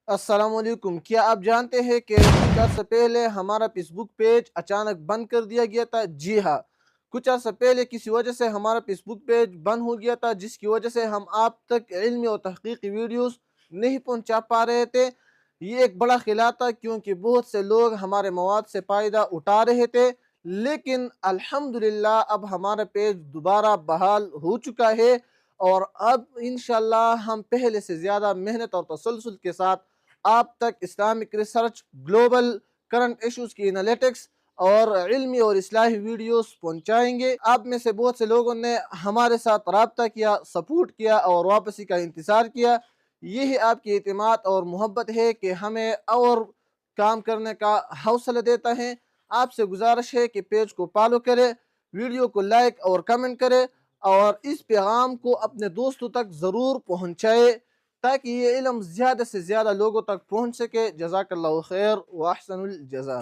अस्सलामुअलैकुम। क्या आप जानते हैं कि कुछ अर्से पहले हमारा फेसबुक पेज अचानक बंद कर दिया गया था? जी हाँ, कुछ अर्से पहले किसी वजह से हमारा फेसबुक पेज बंद हो गया था, जिसकी वजह से हम आप तक इल्मी और तहकीकी वीडियोस नहीं पहुंचा पा रहे थे। ये एक बड़ा खिला था, क्योंकि बहुत से लोग हमारे मवाद से फ़ायदा उठा रहे थे। लेकिन अल्हम्दुलिल्लाह अब हमारा पेज दोबारा बहाल हो चुका है, और अब इंशाल्लाह हम पहले से ज़्यादा मेहनत और तसलसल के साथ आप तक Islamic research, global current issues की एनालिटिक्स और इल्मी और इस्लाही वीडियोस पहुंचाएंगे। आप में से बहुत से लोगों ने हमारे साथ रब्ता किया, सपोर्ट किया और वापसी का इंतज़ार किया। यही आपकी एतमाद और मोहब्बत है कि हमें और काम करने का हौसला देता है। आपसे गुजारिश है कि पेज को फॉलो करें, वीडियो को लाइक और कमेंट करें, और इस पैगाम को अपने दोस्तों तक ज़रूर पहुँचाए, ताकि ये इल्म ज़्यादा से ज़्यादा लोगों तक पहुँच सके। जज़ाकल्लाहु खैर व अहसनुल जज़ा।